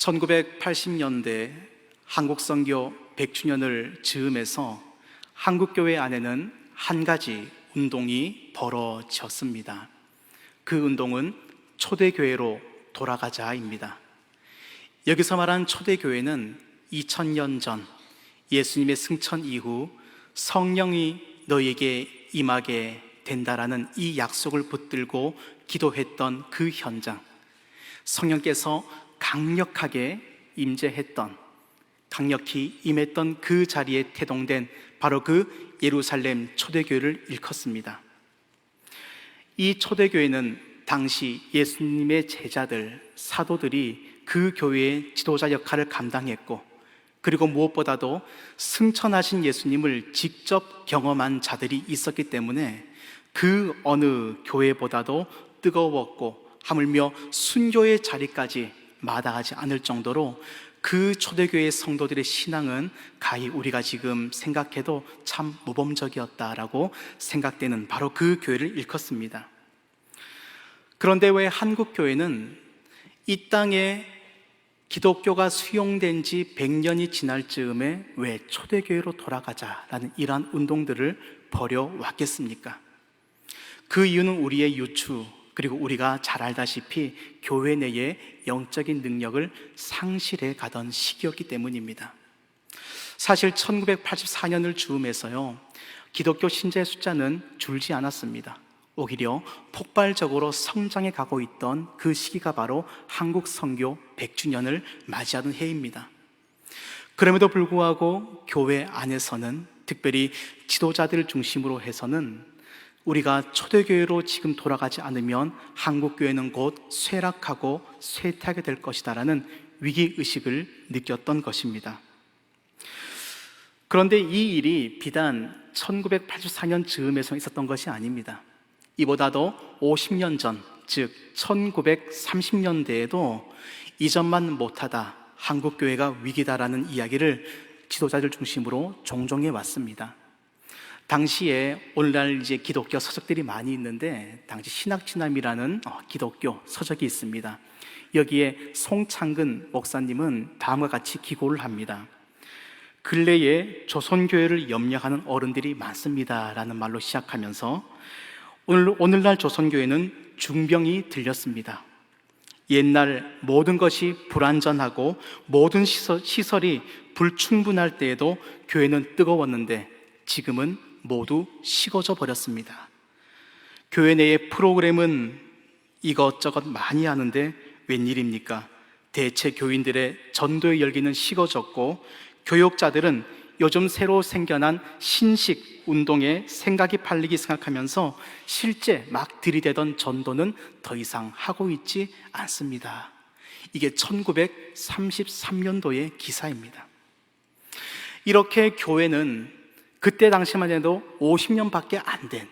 1980년대 한국선교 100주년을 즈음해서 한국교회 안에는 한 가지 운동이 벌어졌습니다. 그 운동은 초대교회로 돌아가자입니다. 여기서 말한 초대교회는 2000년 전 예수님의 승천 이후 성령이 너에게 임하게 된다라는 이 약속을 붙들고 기도했던 그 현장, 성령께서 강력하게 임재했던, 강력히 임했던 그 자리에 태동된 바로 그 예루살렘 초대교회를 일컫습니다. 이 초대교회는 당시 예수님의 제자들, 사도들이 그 교회의 지도자 역할을 감당했고, 그리고 무엇보다도 승천하신 예수님을 직접 경험한 자들이 있었기 때문에 그 어느 교회보다도 뜨거웠고, 하물며 순교의 자리까지 마다하지 않을 정도로 그 초대교회의 성도들의 신앙은 가히 우리가 지금 생각해도 참 모범적이었다라고 생각되는 바로 그 교회를 일컫습니다. 그런데 왜 한국교회는 이 땅에 기독교가 수용된 지 100년이 지날 즈음에 왜 초대교회로 돌아가자라는 이러한 운동들을 벌여왔겠습니까? 그 이유는 우리의 유추, 그리고 우리가 잘 알다시피 교회 내에 영적인 능력을 상실해 가던 시기였기 때문입니다. 사실 1984년을 즈음해서요, 기독교 신자의 숫자는 줄지 않았습니다. 오히려 폭발적으로 성장해 가고 있던 그 시기가 바로 한국 선교 100주년을 맞이하던 해입니다. 그럼에도 불구하고 교회 안에서는, 특별히 지도자들을 중심으로 해서는 우리가 초대교회로 지금 돌아가지 않으면 한국교회는 곧 쇠락하고 쇠퇴하게 될 것이다라는 위기의식을 느꼈던 것입니다. 그런데 이 일이 비단 1984년 즈음에서 있었던 것이 아닙니다. 이보다도 50년 전, 즉 1930년대에도 이전만 못하다 한국교회가 위기다라는 이야기를 지도자들 중심으로 종종 해왔습니다. 당시에 오늘날 이제 기독교 서적들이 많이 있는데, 당시 신학진함이라는 기독교 서적이 있습니다. 여기에 송창근 목사님은 다음과 같이 기고를 합니다. 근래에 조선교회를 염려하는 어른들이 많습니다 라는 말로 시작하면서 오늘날 조선교회는 중병이 들렸습니다. 옛날 모든 것이 불완전하고 모든 시설이 불충분할 때에도 교회는 뜨거웠는데 지금은 모두 식어져 버렸습니다. 교회 내의 프로그램은 이것저것 많이 하는데 웬일입니까? 대체 교인들의 전도의 열기는 식어졌고, 교역자들은 요즘 새로 생겨난 신식 운동에 생각이 팔리기 생각하면서 실제 막 들이대던 전도는 더 이상 하고 있지 않습니다. 이게 1933년도의 기사입니다. 이렇게 교회는 그때 당시만 해도 50년밖에 안 된,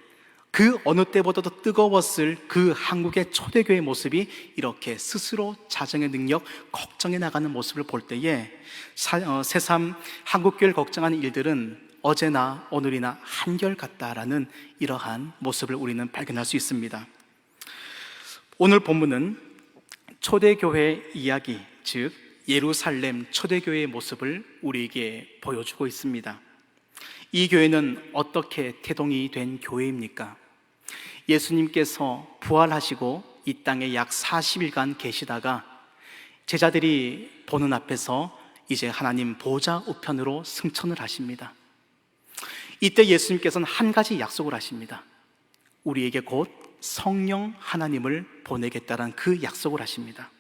그 어느 때보다도 뜨거웠을 그 한국의 초대교회 모습이 이렇게 스스로 자정의 능력, 걱정해 나가는 모습을 볼 때에 새삼 한국교회를 걱정하는 일들은 어제나 오늘이나 한결같다라는 이러한 모습을 우리는 발견할 수 있습니다. 오늘 본문은 초대교회 이야기, 즉 예루살렘 초대교회의 모습을 우리에게 보여주고 있습니다. 이 교회는 어떻게 태동이 된 교회입니까? 예수님께서 부활하시고 이 땅에 약 40일간 계시다가 제자들이 보는 앞에서 이제 하나님 보좌 우편으로 승천을 하십니다. 이때 예수님께서는 한 가지 약속을 하십니다. 우리에게 곧 성령 하나님을 보내겠다는 그 약속을 하십니다.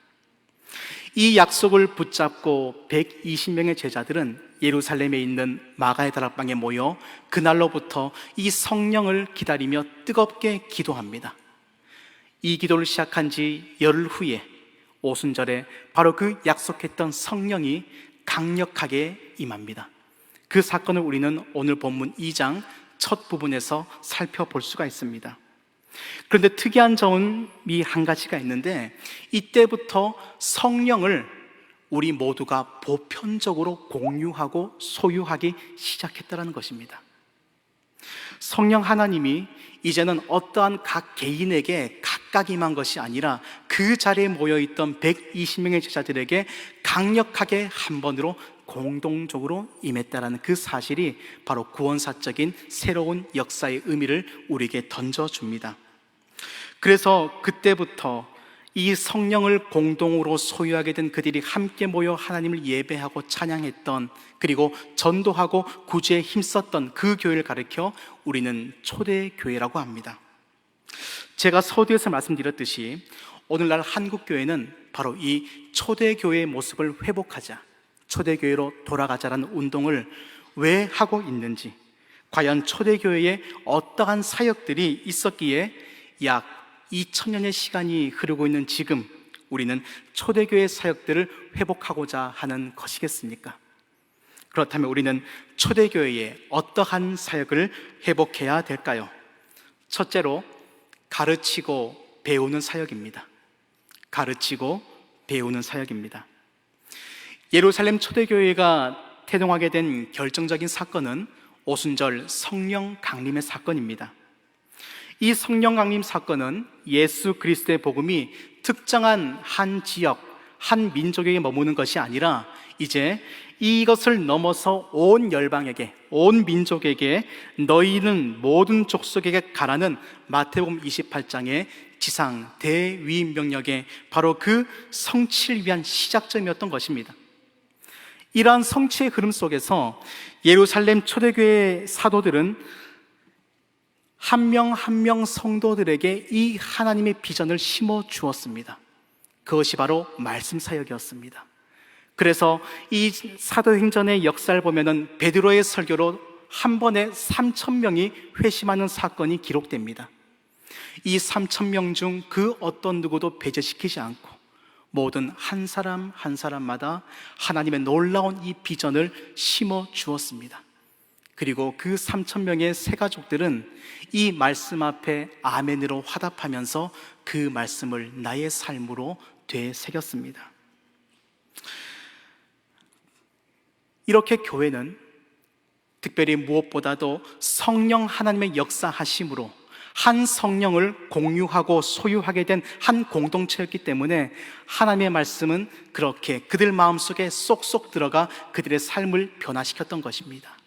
이 약속을 붙잡고 120명의 제자들은 예루살렘에 있는 마가의 다락방에 모여 그날로부터 이 성령을 기다리며 뜨겁게 기도합니다. 이 기도를 시작한 지 열흘 후에 오순절에 바로 그 약속했던 성령이 강력하게 임합니다. 그 사건을 우리는 오늘 본문 2장 첫 부분에서 살펴볼 수가 있습니다. 그런데 특이한 점이 한 가지가 있는데, 이때부터 성령을 우리 모두가 보편적으로 공유하고 소유하기 시작했다는 것입니다. 성령 하나님이 이제는 어떠한 각 개인에게 각 각각 임한 것이 아니라 그 자리에 모여있던 120명의 제자들에게 강력하게 한 번으로 공동적으로 임했다라는 그 사실이 바로 구원사적인 새로운 역사의 의미를 우리에게 던져줍니다. 그래서 그때부터 이 성령을 공동으로 소유하게 된 그들이 함께 모여 하나님을 예배하고 찬양했던, 그리고 전도하고 구제에 힘썼던 그 교회를 가리켜 우리는 초대교회라고 합니다. 제가 서두에서 말씀드렸듯이 오늘날 한국교회는 바로 이 초대교회의 모습을 회복하자, 초대교회로 돌아가자라는 운동을 왜 하고 있는지, 과연 초대교회에 어떠한 사역들이 있었기에 약 2000년의 시간이 흐르고 있는 지금 우리는 초대교회 사역들을 회복하고자 하는 것이겠습니까? 그렇다면 우리는 초대교회에 어떠한 사역을 회복해야 될까요? 첫째로 가르치고 배우는 사역입니다. 가르치고 배우는 사역입니다. 예루살렘 초대교회가 태동하게 된 결정적인 사건은 오순절 성령 강림의 사건입니다. 이 성령 강림 사건은 예수 그리스도의 복음이 특정한 한 지역, 한 민족에게 머무는 것이 아니라 이제 이것을 넘어서 온 열방에게, 온 민족에게 너희는 모든 족속에게 가라는 마태복음 28장의 지상 대위 명령의 바로 그 성취를 위한 시작점이었던 것입니다. 이러한 성취의 흐름 속에서 예루살렘 초대교회 사도들은 한 명 한 명 성도들에게 이 하나님의 비전을 심어 주었습니다. 그것이 바로 말씀 사역이었습니다. 그래서 이 사도행전의 역사를 보면은 베드로의 설교로 한 번에 3,000명이 회심하는 사건이 기록됩니다. 이 3,000명 중 그 어떤 누구도 배제시키지 않고 모든 한 사람 한 사람마다 하나님의 놀라운 이 비전을 심어 주었습니다. 그리고 그 3,000명의 새 가족들은 이 말씀 앞에 아멘으로 화답하면서 그 말씀을 나의 삶으로 되새겼습니다. 이렇게 교회는 특별히 무엇보다도 성령 하나님의 역사하심으로 한 성령을 공유하고 소유하게 된 한 공동체였기 때문에 하나님의 말씀은 그렇게 그들 마음속에 쏙쏙 들어가 그들의 삶을 변화시켰던 것입니다.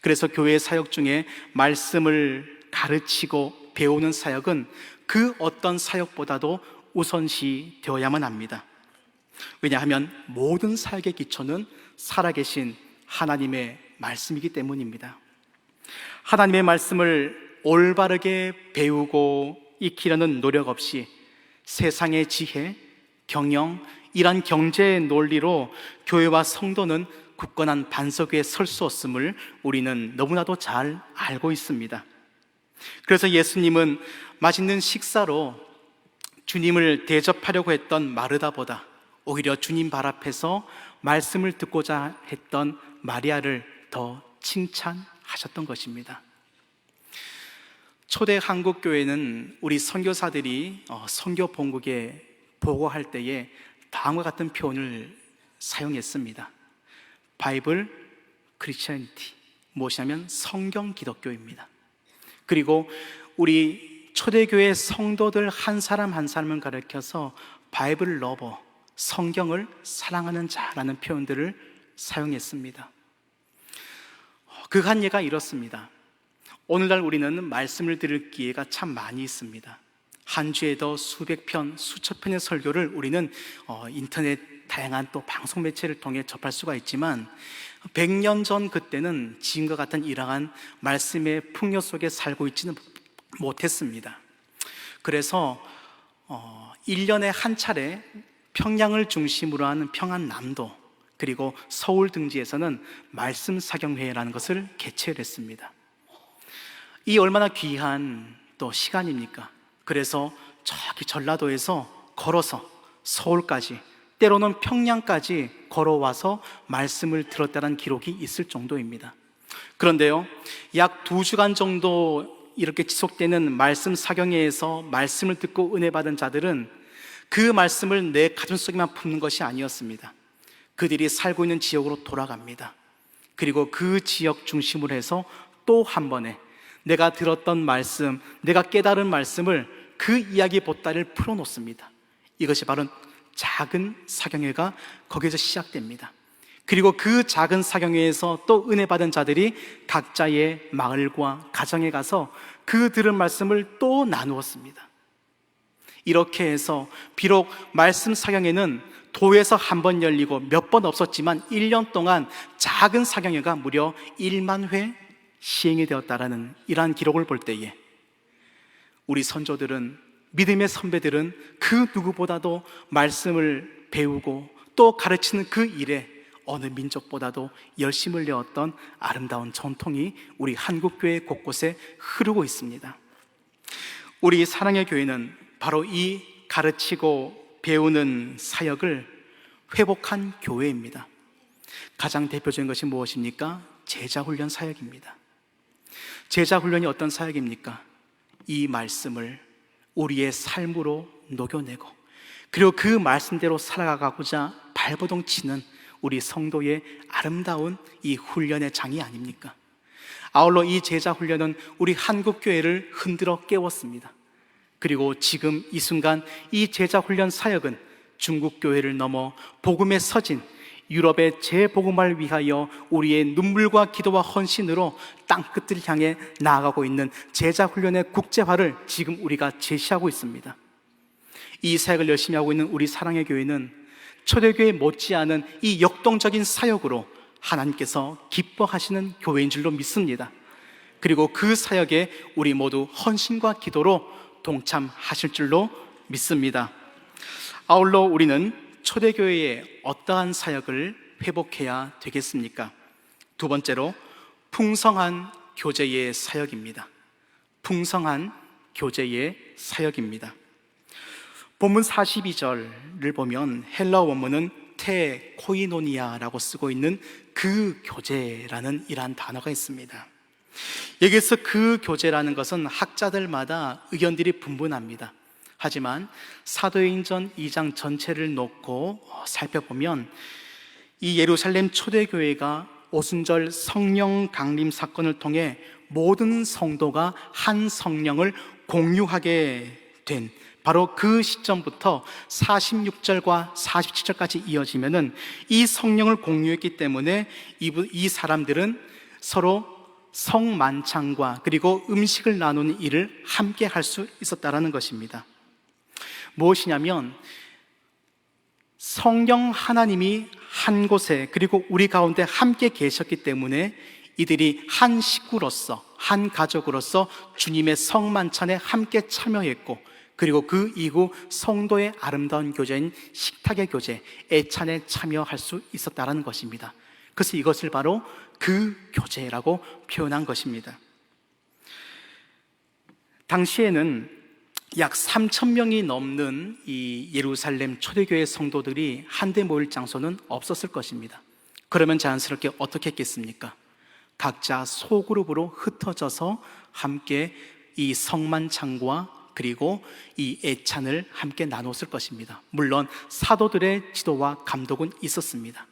그래서 교회의 사역 중에 말씀을 가르치고 배우는 사역은 그 어떤 사역보다도 우선시 되어야만 합니다. 왜냐하면 모든 사역의 기초는 살아계신 하나님의 말씀이기 때문입니다. 하나님의 말씀을 올바르게 배우고 익히려는 노력 없이 세상의 지혜, 경영, 이런 경제의 논리로 교회와 성도는 굳건한 반석 위에 설 수 없음을 우리는 너무나도 잘 알고 있습니다. 그래서 예수님은 맛있는 식사로 주님을 대접하려고 했던 마르다보다 오히려 주님 발 앞에서 말씀을 듣고자 했던 마리아를 더 칭찬하셨던 것입니다. 초대 한국교회는 우리 선교사들이 선교 본국에 보고할 때에 다음과 같은 표현을 사용했습니다. 바이블 크리스천티, 무엇이냐면 성경 기독교입니다. 그리고 우리 초대교회 성도들 한 사람 한 사람을 가리켜서 바이블 러버, 성경을 사랑하는 자라는 표현들을 사용했습니다. 그 한 예가 이렇습니다. 오늘날 우리는 말씀을 들을 기회가 참 많이 있습니다. 한 주에도 수백 편, 수천 편의 설교를 우리는 인터넷 다양한 또 방송 매체를 통해 접할 수가 있지만 100년 전 그때는 지금과 같은 이러한 말씀의 풍요 속에 살고 있지는 못했습니다. 그래서 1년에 한 차례 평양을 중심으로 하는 평안남도 그리고 서울 등지에서는 말씀 사경회라는 것을 개최를 했습니다. 이 얼마나 귀한 또 시간입니까? 그래서 저기 전라도에서 걸어서 서울까지, 때로는 평양까지 걸어와서 말씀을 들었다는 기록이 있을 정도입니다. 그런데요, 약 2주간 정도 이렇게 지속되는 말씀 사경회에서 말씀을 듣고 은혜 받은 자들은 그 말씀을 내 가슴속에만 품는 것이 아니었습니다. 그들이 살고 있는 지역으로 돌아갑니다. 그리고 그 지역 중심으로 해서 또 한 번에 내가 들었던 말씀, 내가 깨달은 말씀을 그 이야기 보따리를 풀어놓습니다. 이것이 바로 작은 사경회가 거기서 시작됩니다. 그리고 그 작은 사경회에서 또 은혜 받은 자들이 각자의 마을과 가정에 가서 그 들은 말씀을 또 나누었습니다. 이렇게 해서 비록 말씀 사경회는 도에서 한 번 열리고 몇 번 없었지만 1년 동안 작은 사경회가 무려 1만 회 시행이 되었다라는 이러한 기록을 볼 때에 우리 선조들은, 믿음의 선배들은 그 누구보다도 말씀을 배우고 또 가르치는 그 일에 어느 민족보다도 열심을 내었던 아름다운 전통이 우리 한국교회 곳곳에 흐르고 있습니다. 우리 사랑의 교회는 바로 이 가르치고 배우는 사역을 회복한 교회입니다. 가장 대표적인 것이 무엇입니까? 제자훈련 사역입니다. 제자훈련이 어떤 사역입니까? 이 말씀을 우리의 삶으로 녹여내고 그리고 그 말씀대로 살아가고자 발버둥 치는 우리 성도의 아름다운 이 훈련의 장이 아닙니까? 아울러 이 제자훈련은 우리 한국교회를 흔들어 깨웠습니다. 그리고 지금 이 순간 이 제자훈련 사역은 중국교회를 넘어 복음의 서진 유럽의 재복음화를 위하여 우리의 눈물과 기도와 헌신으로 땅끝을 향해 나아가고 있는 제자훈련의 국제화를 지금 우리가 제시하고 있습니다. 이 사역을 열심히 하고 있는 우리 사랑의 교회는 초대교회 못지않은 이 역동적인 사역으로 하나님께서 기뻐하시는 교회인 줄로 믿습니다. 그리고 그 사역에 우리 모두 헌신과 기도로 동참하실 줄로 믿습니다. 아울러 우리는 초대교회의 어떠한 사역을 회복해야 되겠습니까? 두 번째로 풍성한 교제의 사역입니다. 풍성한 교제의 사역입니다. 본문 42절을 보면 헬라어 원문은 테 코이노니아라고 쓰고 있는 그 교제라는 이러한 단어가 있습니다. 여기서 그 교제라는 것은 학자들마다 의견들이 분분합니다. 하지만 사도행전 2장 전체를 놓고 살펴보면 이 예루살렘 초대교회가 오순절 성령 강림 사건을 통해 모든 성도가 한 성령을 공유하게 된 바로 그 시점부터 46절과 47절까지 이어지면은 이 성령을 공유했기 때문에 이 사람들은 서로 성만찬과 그리고 음식을 나누는 일을 함께 할 수 있었다라는 것입니다. 무엇이냐면 성령 하나님이 한 곳에 그리고 우리 가운데 함께 계셨기 때문에 이들이 한 식구로서 한 가족으로서 주님의 성만찬에 함께 참여했고 그리고 그 이후 성도의 아름다운 교제인 식탁의 교제, 애찬에 참여할 수 있었다는 것입니다. 그래서 이것을 바로 그 교제라고 표현한 것입니다. 당시에는 약 3,000명이 넘는 이 예루살렘 초대교회 성도들이 한데 모일 장소는 없었을 것입니다. 그러면 자연스럽게 어떻게 했겠습니까? 각자 소그룹으로 흩어져서 함께 이 성만찬과 그리고 이 애찬을 함께 나눴을 것입니다. 물론 사도들의 지도와 감독은 있었습니다.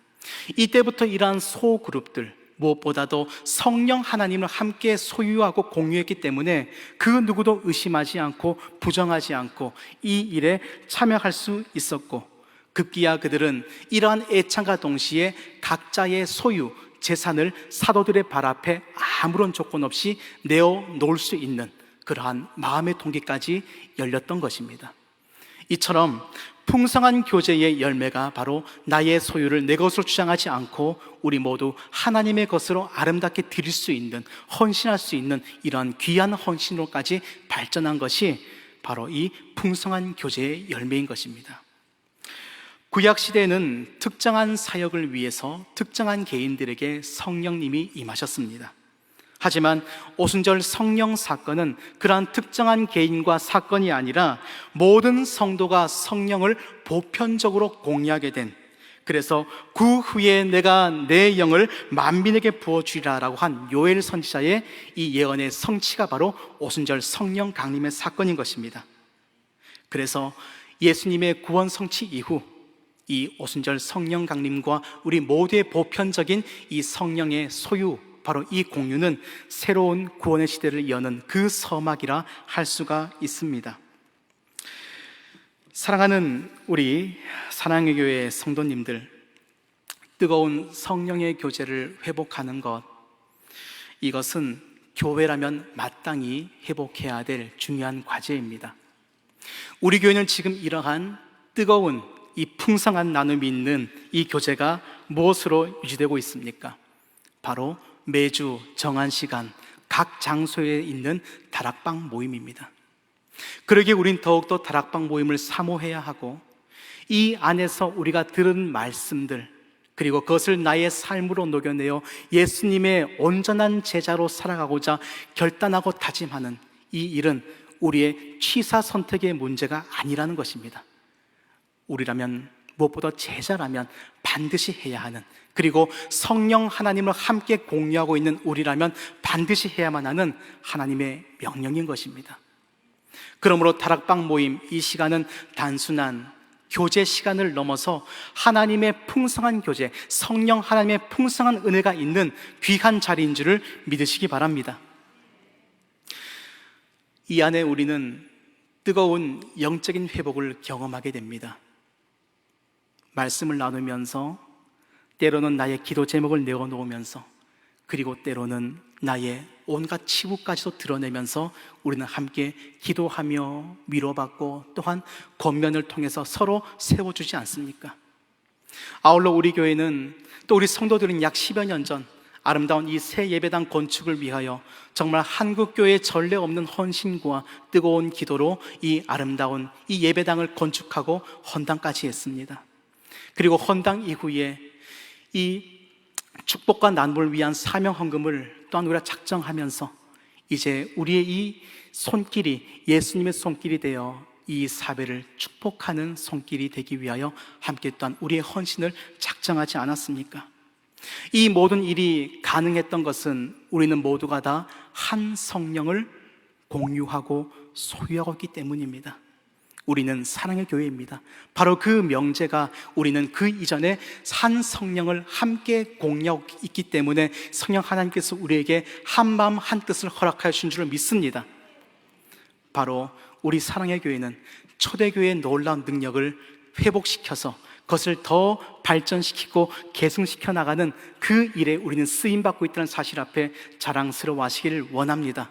이때부터 이러한 소그룹들, 무엇보다도 성령 하나님을 함께 소유하고 공유했기 때문에 그 누구도 의심하지 않고 부정하지 않고 이 일에 참여할 수 있었고, 급기야 그들은 이러한 애찬과 동시에 각자의 소유, 재산을 사도들의 발 앞에 아무런 조건 없이 내어놓을 수 있는 그러한 마음의 통기까지 열렸던 것입니다. 이처럼 풍성한 교제의 열매가 바로 나의 소유를 내 것으로 주장하지 않고 우리 모두 하나님의 것으로 아름답게 드릴 수 있는, 헌신할 수 있는 이러한 귀한 헌신으로까지 발전한 것이 바로 이 풍성한 교제의 열매인 것입니다. 구약시대에는 특정한 사역을 위해서 특정한 개인들에게 성령님이 임하셨습니다. 하지만 오순절 성령 사건은 그러한 특정한 개인과 사건이 아니라 모든 성도가 성령을 보편적으로 공유하게 된, 그래서 그 후에 내가 내 영을 만민에게 부어주리라라고 한 요엘 선지자의 이 예언의 성취가 바로 오순절 성령 강림의 사건인 것입니다. 그래서 예수님의 구원 성취 이후 이 오순절 성령 강림과 우리 모두의 보편적인 이 성령의 소유, 바로 이 공유는 새로운 구원의 시대를 여는 그 서막이라 할 수가 있습니다. 사랑하는 우리 사랑의 교회 성도님들, 뜨거운 성령의 교제를 회복하는 것, 이것은 교회라면 마땅히 회복해야 될 중요한 과제입니다. 우리 교회는 지금 이러한 뜨거운 이 풍성한 나눔이 있는 이 교제가 무엇으로 유지되고 있습니까? 바로 매주 정한 시간 각 장소에 있는 다락방 모임입니다. 그러기에 우린 더욱더 다락방 모임을 사모해야 하고, 이 안에서 우리가 들은 말씀들, 그리고 그것을 나의 삶으로 녹여내어 예수님의 온전한 제자로 살아가고자 결단하고 다짐하는 이 일은 우리의 취사 선택의 문제가 아니라는 것입니다. 우리라면, 무엇보다 제자라면 반드시 해야 하는, 그리고 성령 하나님을 함께 공유하고 있는 우리라면 반드시 해야만 하는 하나님의 명령인 것입니다. 그러므로 다락방 모임, 이 시간은 단순한 교제 시간을 넘어서 하나님의 풍성한 교제, 성령 하나님의 풍성한 은혜가 있는 귀한 자리인 줄을 믿으시기 바랍니다. 이 안에 우리는 뜨거운 영적인 회복을 경험하게 됩니다. 말씀을 나누면서, 때로는 나의 기도 제목을 내어놓으면서, 그리고 때로는 나의 온갖 치부까지도 드러내면서 우리는 함께 기도하며 위로받고, 또한 권면을 통해서 서로 세워주지 않습니까? 아울러 우리 교회는, 또 우리 성도들은 약 10여 년 전 아름다운 이 새 예배당 건축을 위하여 정말 한국교회의 전례 없는 헌신과 뜨거운 기도로 이 아름다운 이 예배당을 건축하고 헌당까지 했습니다. 그리고 헌당 이후에 이 축복과 나눔을 위한 사명 헌금을 또한 우리가 작정하면서, 이제 우리의 이 손길이 예수님의 손길이 되어 이 사회를 축복하는 손길이 되기 위하여 함께 또한 우리의 헌신을 작정하지 않았습니까? 이 모든 일이 가능했던 것은 우리는 모두가 다 한 성령을 공유하고 소유하고 있기 때문입니다. 우리는 사랑의 교회입니다. 바로 그 명제가, 우리는 그 이전에 한 성령을 함께 공유하고 있기 때문에 성령 하나님께서 우리에게 한마음 한뜻을 허락하여 주신 줄을 믿습니다. 바로 우리 사랑의 교회는 초대교회의 놀라운 능력을 회복시켜서 그것을 더 발전시키고 계승시켜 나가는 그 일에 우리는 쓰임받고 있다는 사실 앞에 자랑스러워 하시기를 원합니다.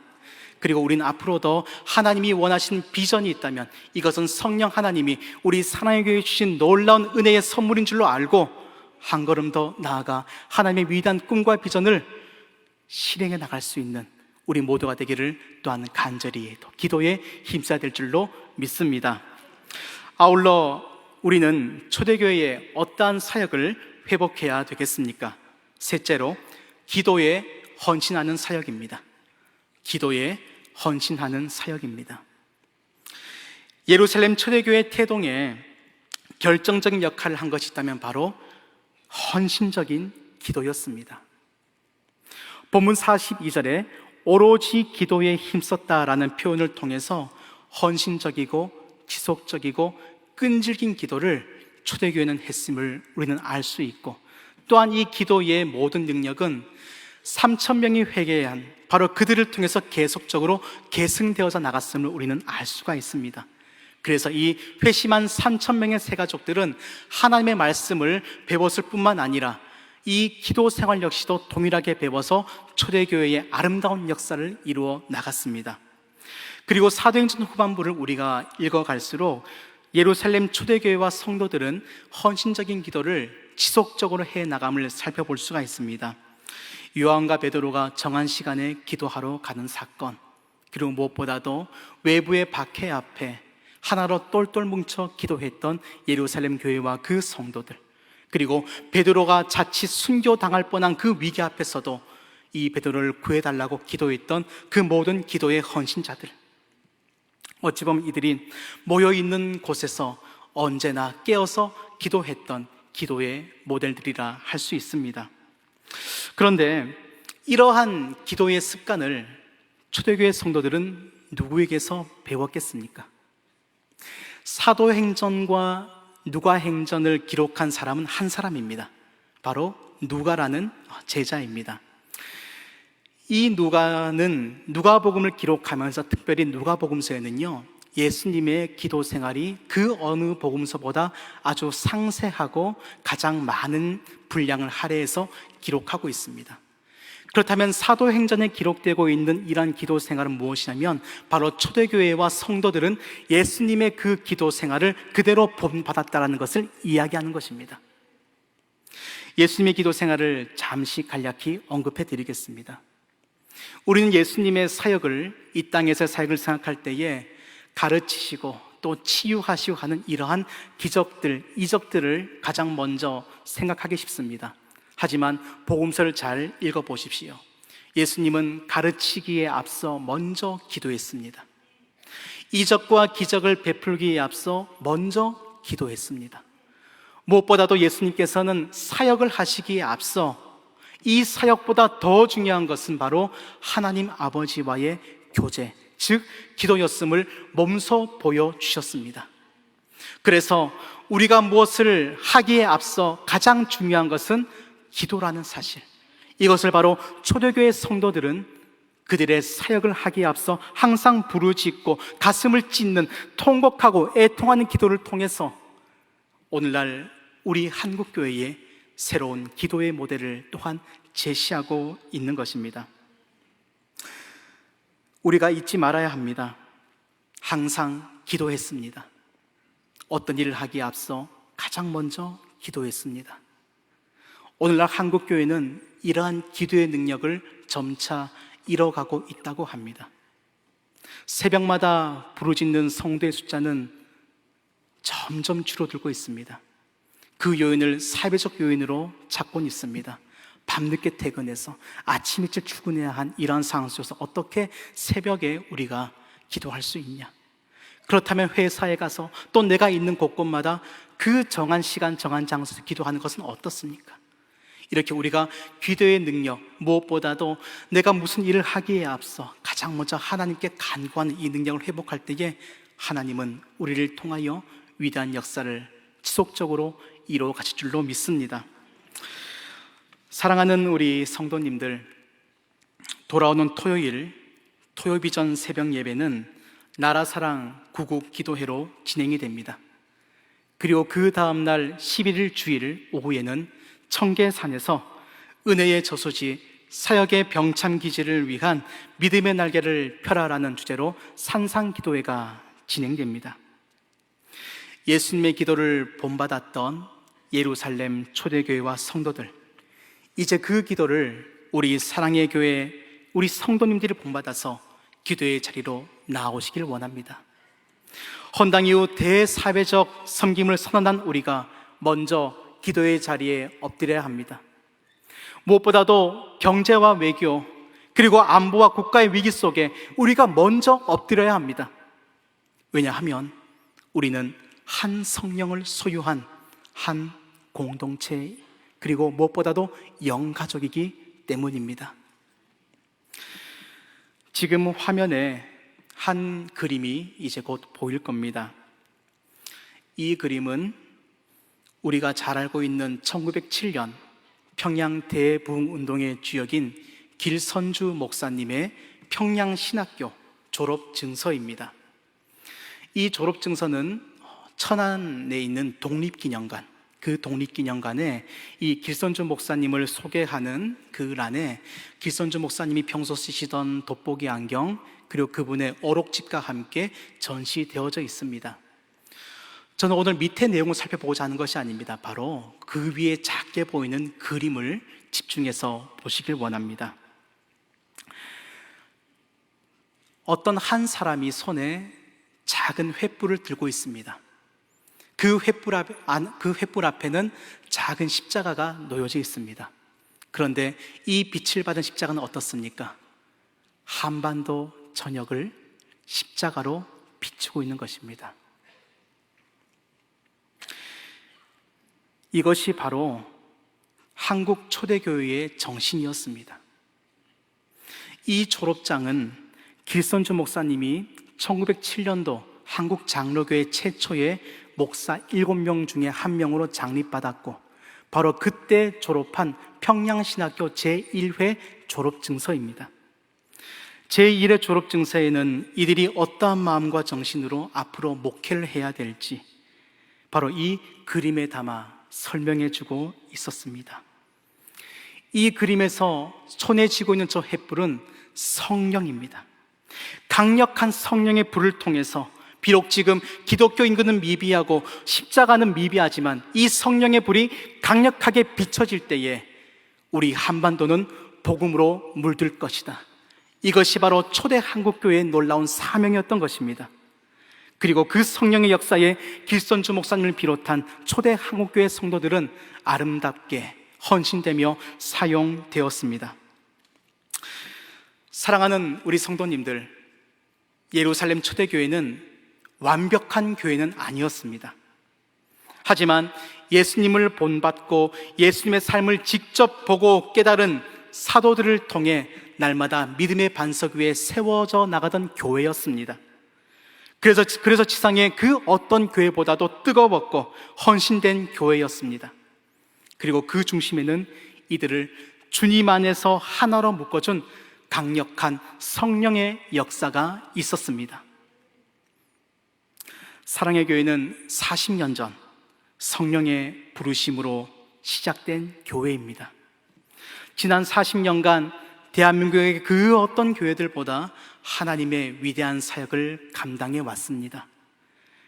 그리고 우리는 앞으로도 하나님이 원하시는 비전이 있다면 이것은 성령 하나님이 우리 사랑의 교회에 주신 놀라운 은혜의 선물인 줄로 알고, 한 걸음 더 나아가 하나님의 위대한 꿈과 비전을 실행해 나갈 수 있는 우리 모두가 되기를 또한 간절히 기도에 힘써야 될 줄로 믿습니다. 아울러 우리는 초대교회의 어떠한 사역을 회복해야 되겠습니까? 셋째로, 기도에 헌신하는 사역입니다. 기도에 헌신하는 사역입니다. 예루살렘 초대교회 태동에 결정적인 역할을 한 것이 있다면 바로 헌신적인 기도였습니다. 본문 42절에 오로지 기도에 힘썼다라는 표현을 통해서 헌신적이고 지속적이고 끈질긴 기도를 초대교회는 했음을 우리는 알 수 있고, 또한 이 기도의 모든 능력은 3,000명이 회개한 바로 그들을 통해서 계속적으로 계승되어져 나갔음을 우리는 알 수가 있습니다. 그래서 이 회심한 3,000명의 새 가족들은 하나님의 말씀을 배웠을 뿐만 아니라 이 기도 생활 역시도 동일하게 배워서 초대교회의 아름다운 역사를 이루어 나갔습니다. 그리고 사도행전 후반부를 우리가 읽어갈수록 예루살렘 초대교회와 성도들은 헌신적인 기도를 지속적으로 해나감을 살펴볼 수가 있습니다. 요한과 베드로가 정한 시간에 기도하러 가는 사건, 그리고 무엇보다도 외부의 박해 앞에 하나로 똘똘 뭉쳐 기도했던 예루살렘 교회와 그 성도들, 그리고 베드로가 자칫 순교당할 뻔한 그 위기 앞에서도 이 베드로를 구해달라고 기도했던 그 모든 기도의 헌신자들, 어찌 보면 이들이 모여있는 곳에서 언제나 깨어서 기도했던 기도의 모델들이라 할 수 있습니다. 그런데 이러한 기도의 습관을 초대교회 성도들은 누구에게서 배웠겠습니까? 사도행전과 누가행전을 기록한 사람은 한 사람입니다. 바로 누가라는 제자입니다. 이 누가는 누가복음을 기록하면서, 특별히 누가복음서에는요 예수님의 기도 생활이 그 어느 복음서보다 아주 상세하고 가장 많은 분량을 할애해서 기록하고 있습니다. 그렇다면 사도행전에 기록되고 있는 이러한 기도 생활은 무엇이냐면 바로 초대교회와 성도들은 예수님의 그 기도 생활을 그대로 본받았다는 것을 이야기하는 것입니다. 예수님의 기도 생활을 잠시 간략히 언급해 드리겠습니다. 우리는 예수님의 사역을, 이 땅에서의 사역을 생각할 때에 가르치시고 또 치유하시고 하는 이러한 기적들, 이적들을 가장 먼저 생각하기 쉽습니다. 하지만 복음서를 잘 읽어보십시오. 예수님은 가르치기에 앞서 먼저 기도했습니다. 이적과 기적을 베풀기에 앞서 먼저 기도했습니다. 무엇보다도 예수님께서는 사역을 하시기에 앞서 이 사역보다 더 중요한 것은 바로 하나님 아버지와의 교제, 즉 기도였음을 몸소 보여주셨습니다. 그래서 우리가 무엇을 하기에 앞서 가장 중요한 것은 기도라는 사실, 이것을 바로 초대교회 성도들은 그들의 사역을 하기에 앞서 항상 부르짖고 가슴을 찢는 통곡하고 애통하는 기도를 통해서 오늘날 우리 한국교회의 새로운 기도의 모델을 또한 제시하고 있는 것입니다. 우리가 잊지 말아야 합니다. 항상 기도했습니다. 어떤 일을 하기에 앞서 가장 먼저 기도했습니다. 오늘날 한국교회는 이러한 기도의 능력을 점차 잃어가고 있다고 합니다. 새벽마다 부르짖는 성도의 숫자는 점점 줄어들고 있습니다. 그 요인을 사회적 요인으로 찾곤 있습니다. 밤늦게 퇴근해서 아침 일찍 출근해야 한 이러한 상황 속에서 어떻게 새벽에 우리가 기도할 수 있냐? 그렇다면 회사에 가서 또 내가 있는 곳곳마다 그 정한 시간, 정한 장소에서 기도하는 것은 어떻습니까? 이렇게 우리가 기도의 능력, 무엇보다도 내가 무슨 일을 하기에 앞서 가장 먼저 하나님께 간구하는 이 능력을 회복할 때에 하나님은 우리를 통하여 위대한 역사를 지속적으로 이루어 가실 줄로 믿습니다. 사랑하는 우리 성도님들, 돌아오는 토요일 토요비전 새벽 예배는 나라사랑 구국 기도회로 진행이 됩니다. 그리고 그 다음날 11일 주일 오후에는 청계산에서 은혜의 저수지 사역의 병참기지를 위한 믿음의 날개를 펴라라는 주제로 산상기도회가 진행됩니다. 예수님의 기도를 본받았던 예루살렘 초대교회와 성도들, 이제 그 기도를 우리 사랑의 교회, 우리 성도님들이 본받아서 기도의 자리로 나오시길 원합니다. 헌당 이후 대사회적 섬김을 선언한 우리가 먼저 기도의 자리에 엎드려야 합니다. 무엇보다도 경제와 외교, 그리고 안보와 국가의 위기 속에 우리가 먼저 엎드려야 합니다. 왜냐하면 우리는 한 성령을 소유한 한 공동체, 그리고 무엇보다도 영가족이기 때문입니다. 지금 화면에 한 그림이 이제 곧 보일 겁니다. 이 그림은 우리가 잘 알고 있는 1907년 평양 대부흥운동의 주역인 길선주 목사님의 평양신학교 졸업증서입니다. 이 졸업증서는 천안에 있는 독립기념관, 그 독립기념관에 이 길선주 목사님을 소개하는 그 란에 길선주 목사님이 평소 쓰시던 돋보기 안경, 그리고 그분의 어록집과 함께 전시되어져 있습니다. 저는 오늘 밑에 내용을 살펴보고자 하는 것이 아닙니다. 바로 그 위에 작게 보이는 그림을 집중해서 보시길 원합니다. 어떤 한 사람이 손에 작은 횃불을 들고 있습니다. 그 횃불 앞에는 작은 십자가가 놓여져 있습니다. 그런데 이 빛을 받은 십자가는 어떻습니까? 한반도 전역을 십자가로 비추고 있는 것입니다. 이것이 바로 한국 초대교회의 정신이었습니다. 이 졸업장은 길선주 목사님이 1907년도 한국 장로교회 최초의 목사 7명 중에 한 명으로 장립받았고, 바로 그때 졸업한 평양신학교 제1회 졸업증서입니다. 제1회 졸업 증서에는 이들이 어떠한 마음과 정신으로 앞으로 목회를 해야 될지 바로 이 그림에 담아 설명해 주고 있었습니다. 이 그림에서 손에 쥐고 있는 저 횃불은 성령입니다. 강력한 성령의 불을 통해서 비록 지금 기독교 인구는 미비하고 십자가는 미비하지만 이 성령의 불이 강력하게 비춰질 때에 우리 한반도는 복음으로 물들 것이다. 이것이 바로 초대 한국교회의 놀라운 사명이었던 것입니다. 그리고 그 성령의 역사에 길선주 목사님을 비롯한 초대 한국교회 성도들은 아름답게 헌신되며 사용되었습니다. 사랑하는 우리 성도님들, 예루살렘 초대교회는 완벽한 교회는 아니었습니다. 하지만 예수님을 본받고 예수님의 삶을 직접 보고 깨달은 사도들을 통해 날마다 믿음의 반석 위에 세워져 나가던 교회였습니다. 그래서 지상의 그 어떤 교회보다도 뜨거웠고 헌신된 교회였습니다. 그리고 그 중심에는 이들을 주님 안에서 하나로 묶어준 강력한 성령의 역사가 있었습니다. 사랑의 교회는 40년 전 성령의 부르심으로 시작된 교회입니다. 지난 40년간 대한민국의 그 어떤 교회들보다 하나님의 위대한 사역을 감당해 왔습니다.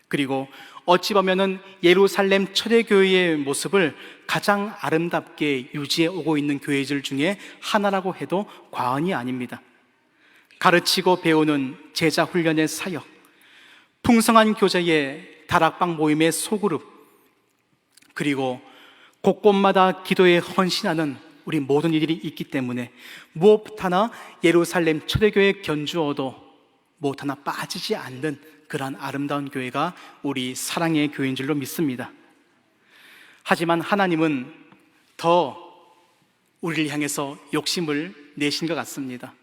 그리고 어찌 보면은 예루살렘 초대교회의 모습을 가장 아름답게 유지해 오고 있는 교회들 중에 하나라고 해도 과언이 아닙니다. 가르치고 배우는 제자 훈련의 사역, 풍성한 교제의 다락방 모임의 소그룹, 그리고 곳곳마다 기도에 헌신하는 우리 모든 이들이 있기 때문에 무엇 하나 예루살렘 초대교회 견주어도 무엇 하나 빠지지 않는 그러한 아름다운 교회가 우리 사랑의 교회인 줄로 믿습니다. 하지만 하나님은 더 우리를 향해서 욕심을 내신 것 같습니다.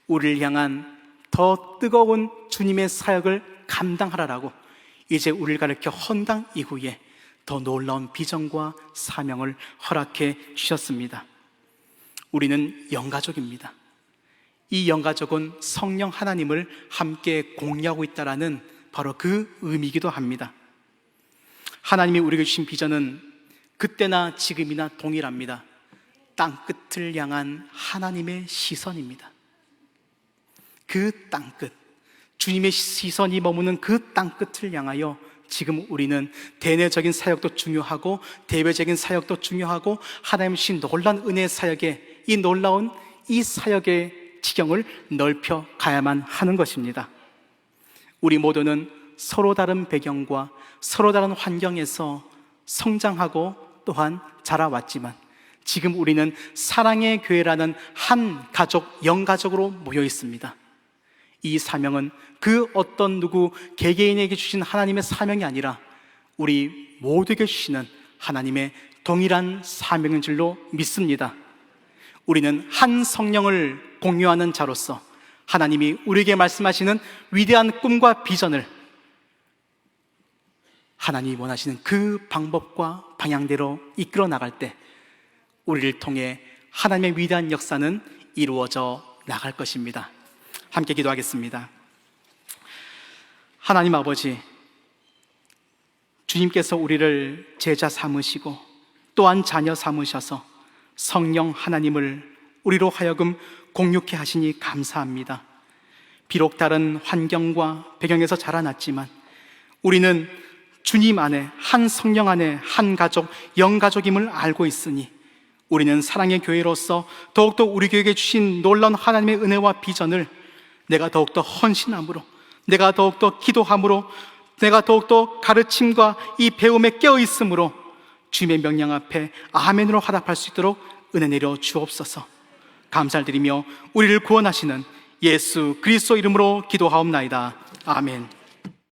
우리를 향한 더 뜨거운 주님의 사역을 감당하라라고 이제 우리를 가르쳐 헌당 이후에 더 놀라운 비전과 사명을 허락해 주셨습니다. 우리는 영가족입니다. 이 영가족은 성령 하나님을 함께 공유하고 있다는 바로 그 의미이기도 합니다. 하나님이 우리에게 주신 비전은 그때나 지금이나 동일합니다. 땅끝을 향한 하나님의 시선입니다. 그 땅끝, 주님의 시선이 머무는 그 땅끝을 향하여 지금 우리는 대내적인 사역도 중요하고 대외적인 사역도 중요하고 하나님 주신 놀라운 은혜의 사역에 이 놀라운 이 사역의 지경을 넓혀 가야만 하는 것입니다. 우리 모두는 서로 다른 배경과 서로 다른 환경에서 성장하고 또한 자라왔지만 지금 우리는 사랑의 교회라는 한 가족, 영가족으로 모여 있습니다. 이 사명은 그 어떤 누구 개개인에게 주신 하나님의 사명이 아니라 우리 모두에게 주시는 하나님의 동일한 사명인 줄로 믿습니다. 우리는 한 성령을 공유하는 자로서 하나님이 우리에게 말씀하시는 위대한 꿈과 비전을 하나님이 원하시는 그 방법과 방향대로 이끌어 나갈 때 우리를 통해 하나님의 위대한 역사는 이루어져 나갈 것입니다. 함께 기도하겠습니다. 하나님 아버지, 주님께서 우리를 제자 삼으시고 또한 자녀 삼으셔서 성령 하나님을 우리로 하여금 공유케 하시니 감사합니다. 비록 다른 환경과 배경에서 자라났지만 우리는 주님 안에 한 성령 안에 한 가족, 영가족임을 알고 있으니 우리는 사랑의 교회로서 더욱더 우리 교회에게 주신 놀라운 하나님의 은혜와 비전을 내가 더욱더 헌신함으로, 내가 더욱더 기도함으로, 내가 더욱더 가르침과 이 배움에 깨어있음으로 주님의 명령 앞에 아멘으로 화답할 수 있도록 은혜 내려 주옵소서. 감사를 드리며 우리를 구원하시는 예수 그리스도 이름으로 기도하옵나이다. 아멘.